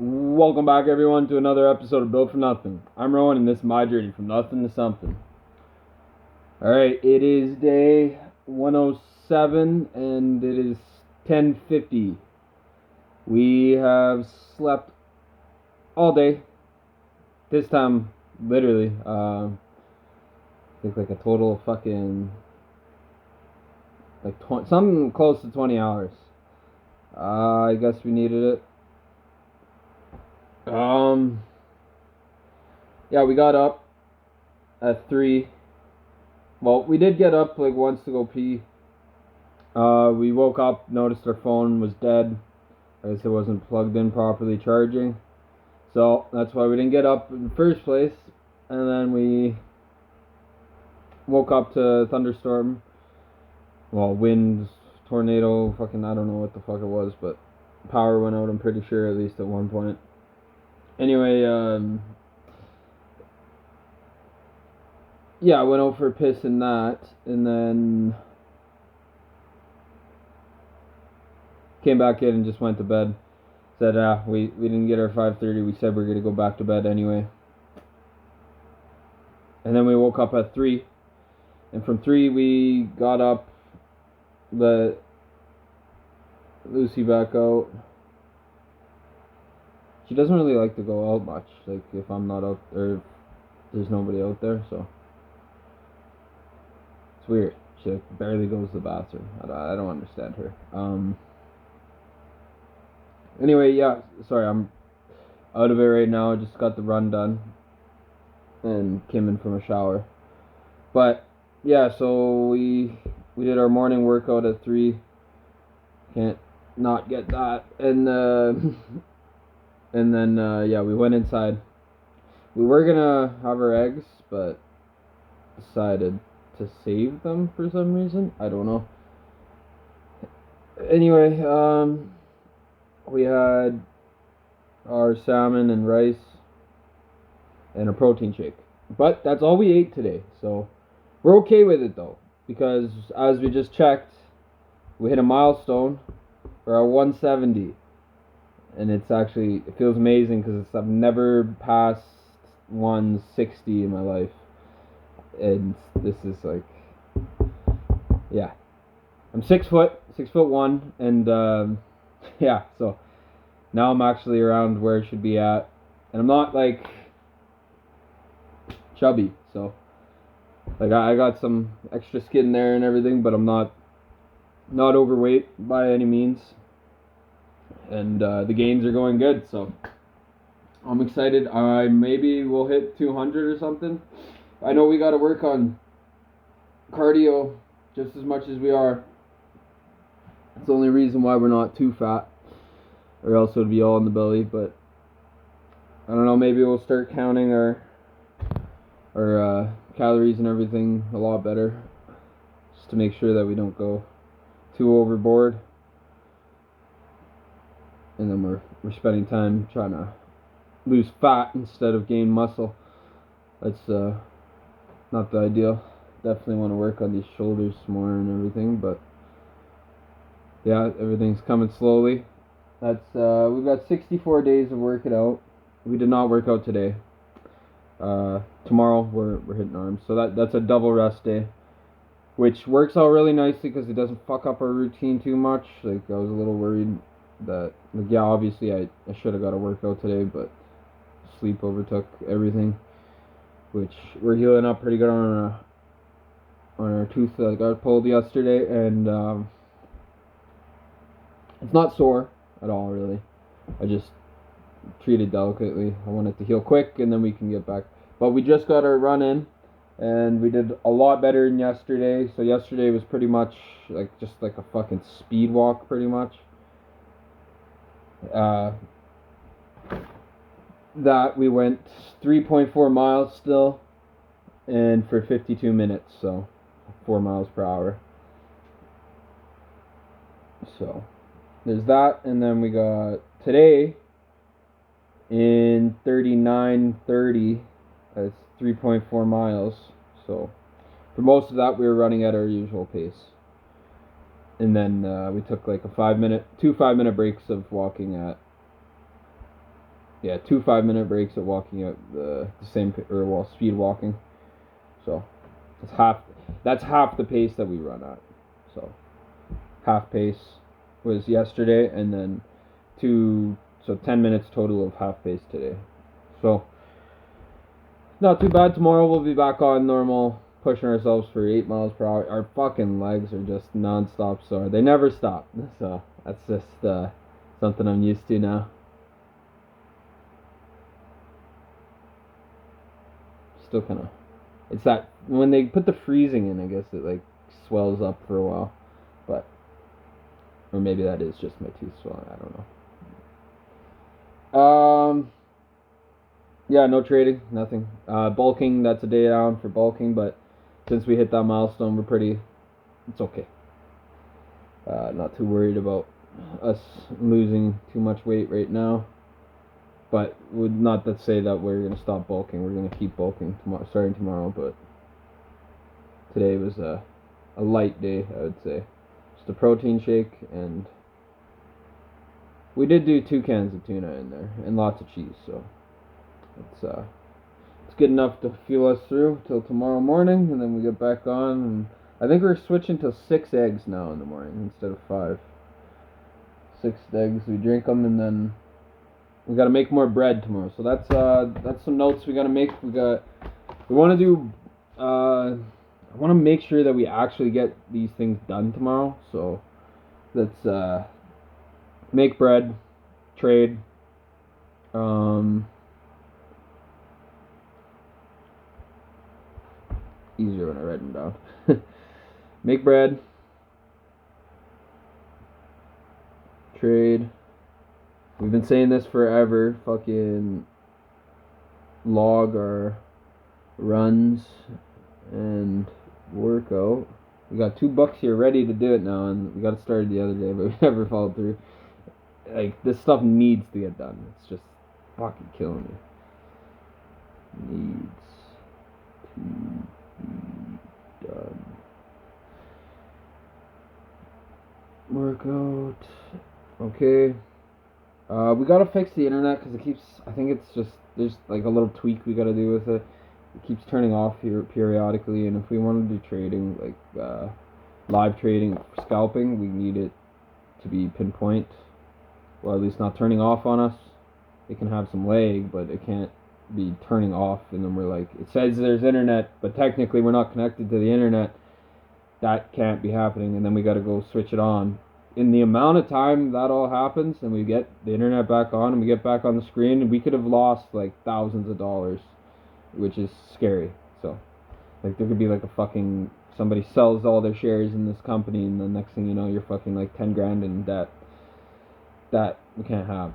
Welcome back, everyone, to another episode of Built for Nothing. I'm Rowan, and this is my journey from nothing to something. Alright, it is day 107, and it is 10:50. We have slept all day. This time, literally, I think like a total of fucking, like something close to 20 hours. I guess we needed it. Yeah, we got up at 3. Well, we did get up like once to go pee. We woke up, noticed our phone was dead. I guess it wasn't plugged in properly charging. So that's why we didn't get up in the first place. And then we woke up to thunderstorm. Well, wind, tornado, fucking I don't know what the fuck it was, but power went out, I'm pretty sure, at least at one point. Anyway, yeah, I went out for a piss in that, and then came back in and just went to bed. Said, we didn't get our 5:30. We said we were going to go back to bed anyway. And then we woke up at 3. And from 3, we got up, let Lucy back out. She doesn't really like to go out much, like if I'm not out, or if there's nobody out there, so it's weird. She like barely goes to the bathroom. I don't understand her. Anyway, yeah, sorry, I'm out of it right now. I just got the run done and came in from a shower. But yeah, so we did our morning workout at 3. Can't not get that. And and then yeah, we went inside. We were gonna have our eggs, but decided to save them for some reason. I don't know. Anyway, we had our salmon and rice and a protein shake. But that's all we ate today, so we're okay with it though, because as we just checked, we hit a milestone. We're at 170, and it feels amazing because I've never passed 160 in my life, and this is like, yeah, I'm 6'1", and yeah, so now I'm actually around where I should be at, and I'm not like chubby, so like I got some extra skin there and everything, but I'm not overweight by any means, and the gains are going good, so I'm excited. I maybe will hit 200 or something. I know we got to work on cardio just as much as we are. It's the only reason why we're not too fat, or else it would be all in the belly. But I don't know, maybe we'll start counting our calories and everything a lot better, just to make sure that we don't go too overboard. And then we're spending time trying to lose fat instead of gain muscle. That's not the ideal. Definitely want to work on these shoulders more and everything, but yeah, everything's coming slowly. That's we've got 64 days of working out. We did not work out today. Tomorrow we're hitting arms, so that's a double rest day, which works out really nicely because it doesn't fuck up our routine too much. Like I was a little worried that, like, yeah, obviously I should have got a workout today, but sleep overtook everything, which we're healing up pretty good on our tooth that got pulled yesterday, and it's not sore at all, really. I just treat it delicately. I want it to heal quick, and then we can get back. But we just got our run in, and we did a lot better than yesterday. So yesterday was pretty much like just like a fucking speed walk, pretty much. That we went 3.4 miles still, and for 52 minutes, so 4 miles per hour. So there's that, and then we got today in 39:30. That's 3.4 miles. So for most of that, we were running at our usual pace, and then we took like two 5-minute breaks of walking at yeah, 2 5-minute breaks at walking out the same, or well, speed walking. So that's half the pace that we run at. So half pace was yesterday, and then 10 minutes total of half pace today. So not too bad. Tomorrow we'll be back on normal, pushing ourselves for 8 miles per hour. Our fucking legs are just non-stop sore. They never stop. So that's just something I'm used to now. Still kind of, it's that when they put the freezing in, I guess it like swells up for a while, but or maybe that is just my teeth swelling. I don't know. Yeah, no trading, nothing. Bulking, that's a day down for bulking, but since we hit that milestone, it's okay. Not too worried about us losing too much weight right now. But would not that say that we're gonna stop bulking. We're gonna keep bulking starting tomorrow. But today was a light day, I would say. Just a protein shake, and we did do 2 cans of tuna in there and lots of cheese. So it's good enough to fuel us through till tomorrow morning, and then we get back on. And I think we're switching to 6 eggs now in the morning instead of 5. 6 eggs. We drink them, and then we got to make more bread tomorrow. So that's some notes we got to make. We want to do. I want to make sure that we actually get these things done tomorrow. So let's make bread, trade. Easier when I write them down. Make bread, trade. We've been saying this forever. Fucking log our runs and workout. We got 2 bucks here ready to do it now, and we got it started the other day, but we never followed through. Like, this stuff needs to get done. It's just fucking killing me. Needs to be done. Workout. Okay. We gotta fix the internet because I think it's just, there's like a little tweak we gotta do with it. It keeps turning off here periodically, and if we want to do trading, like live trading, scalping, we need it to be pinpoint. Well, at least not turning off on us. It can have some lag, but it can't be turning off, and then we're like, it says there's internet, but technically we're not connected to the internet. That can't be happening, and then we gotta go switch it on. In the amount of time that all happens, and we get the internet back on, and we get back on the screen, we could have lost like thousands of dollars, which is scary. So, like, there could be like a fucking, somebody sells all their shares in this company, and the next thing you know, you're fucking like 10 grand in debt. That we can't have.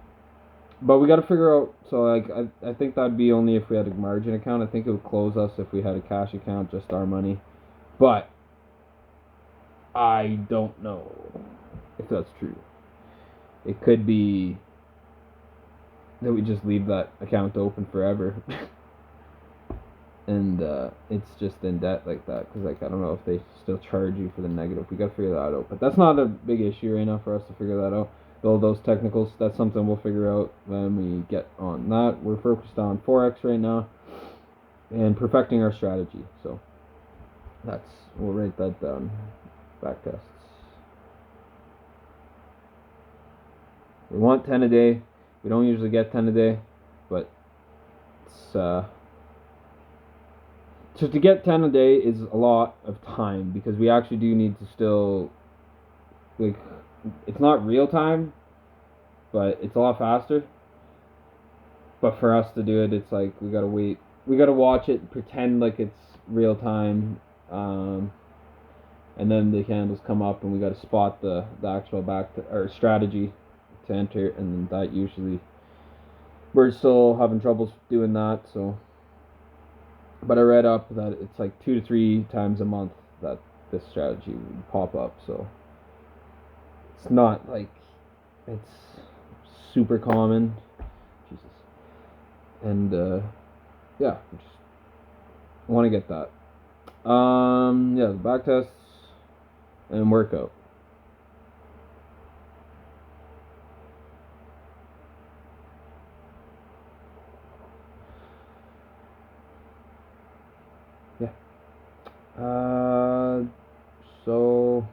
But we got to figure out, so like, I think that'd be only if we had a margin account. I think it would close us if we had a cash account, just our money. But I don't know if that's true. It could be that we just leave that account open forever. And it's just in debt like that, because like, I don't know if they still charge you for the negative. We gotta figure that out, but that's not a big issue right now for us to figure that out. All those technicals, that's something we'll figure out when we get on that. We're focused on Forex right now and perfecting our strategy. So we'll write that down. Backtests. We want 10 a day. We don't usually get 10 a day, but it's so to get 10 a day is a lot of time, because we actually do need to still, like, it's not real time, but it's a lot faster. But for us to do it, it's like we gotta wait. We gotta watch it, pretend like it's real time, and then the candles come up, and we gotta spot the actual or strategy to enter, and that usually we're still having troubles doing that. So, but I read up that it's like 2 to 3 times a month that this strategy would pop up. So it's not like it's super common. Jesus. And yeah, just want to get that. Yeah, the back tests and workout. So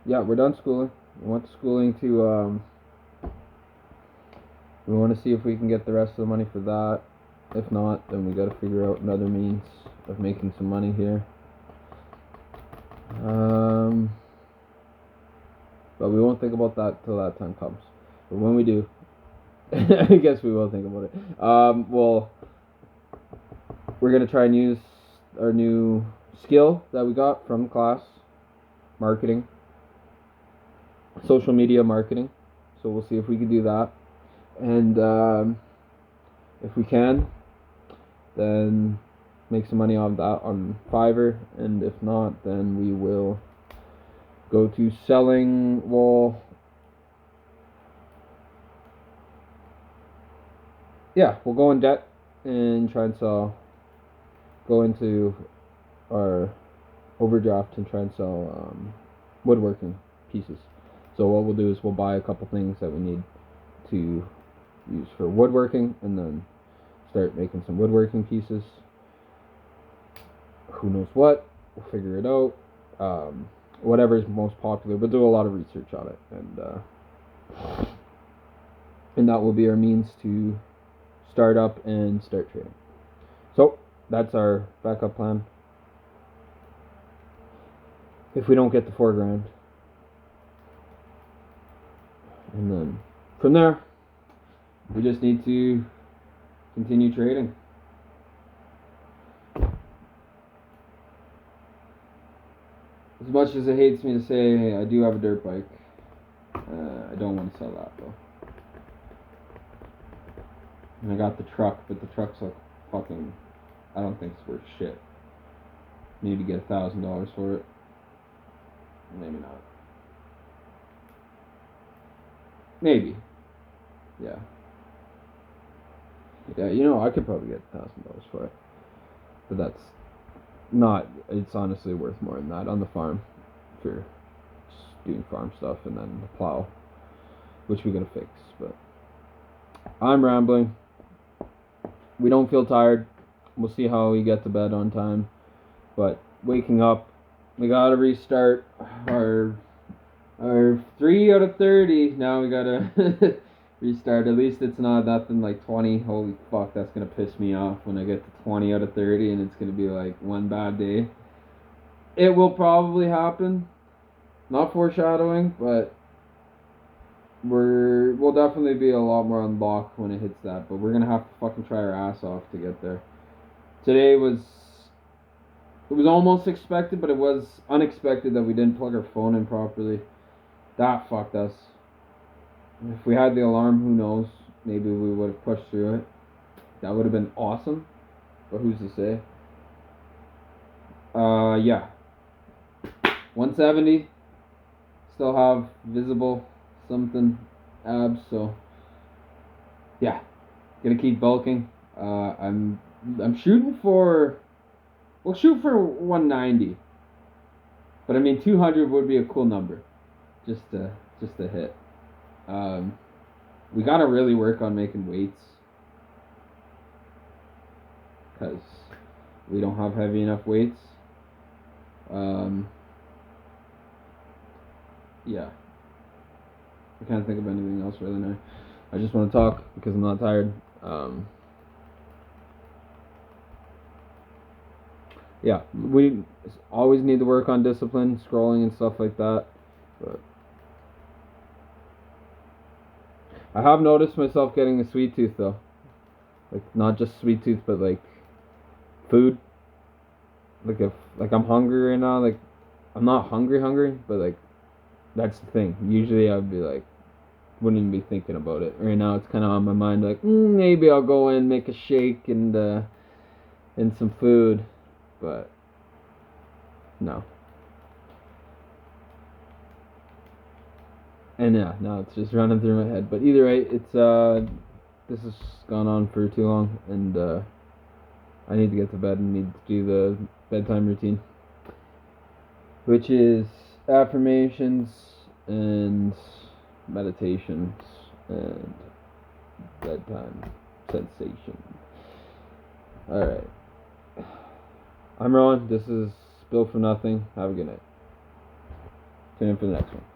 yeah, we're done schooling. We went to schooling to we want to see if we can get the rest of the money for that. If not, then we got to figure out another means of making some money here. But we won't think about that till that time comes. But when we do, I guess we will think about it. Well, we're gonna try and use our new skill that we got from class, marketing, social media marketing. So we'll see if we can do that, and if we can, then make some money on that on Fiverr, and if not, then we will go to selling. Well, yeah, we'll go in debt and try and go into our overdraft and try and sell woodworking pieces. So what we'll do is we'll buy a couple things that we need to use for woodworking, and then start making some woodworking pieces. Who knows what? We'll figure it out. Whatever is most popular, but do a lot of research on it, and that will be our means to start up and start trading. So that's our backup plan. If we don't get the $4,000, and then from there, we just need to continue trading. As much as it hates me to say, I do have a dirt bike. I don't want to sell that though. And I got the truck, but the truck's like fucking, I don't think it's worth shit. Need to get $1,000 for it. Maybe not. Maybe. Yeah. Yeah, you know, I could probably get $1,000 for it. But that's not, it's honestly worth more than that on the farm for just doing farm stuff, and then the plow, which we gotta fix. But I'm rambling. We don't feel tired. We'll see how we get to bed on time. But waking up, we gotta restart our 3 out of 30. Now we gotta restart. At least it's not nothing like 20. Holy fuck, that's gonna piss me off when I get to 20 out of 30 and it's gonna be like one bad day. It will probably happen. Not foreshadowing, but we'll definitely be a lot more on lock when it hits that. But we're gonna have to fucking try our ass off to get there. Today it was almost expected, but it was unexpected that we didn't plug our phone in properly. That fucked us. If we had the alarm, who knows? Maybe we would have pushed through it. That would have been awesome. But who's to say? Yeah. 170. Still have visible something abs, so yeah. Gonna keep bulking. I'm shooting for, we'll shoot for 190. But I mean 200 would be a cool number. Just to hit. We gotta really work on making weights, because we don't have heavy enough weights. Yeah. I can't think of anything else really now. I just want to talk because I'm not tired. Yeah, we always need to work on discipline, scrolling and stuff like that. But I have noticed myself getting a sweet tooth though. Like not just sweet tooth, but like food. Like if I'm hungry right now, like I'm not hungry, but like that's the thing. Usually I'd be like, wouldn't even be thinking about it. Right now it's kind of on my mind, like maybe I'll go in, make a shake and some food, but no. And yeah, now it's just running through my head. But either way, it's this has gone on for too long, and I need to get to bed and need to do the bedtime routine, which is affirmations and meditations and bedtime sensation. Alright. I'm Ron. This is Built for Nothing. Have a good night. Tune in for the next one.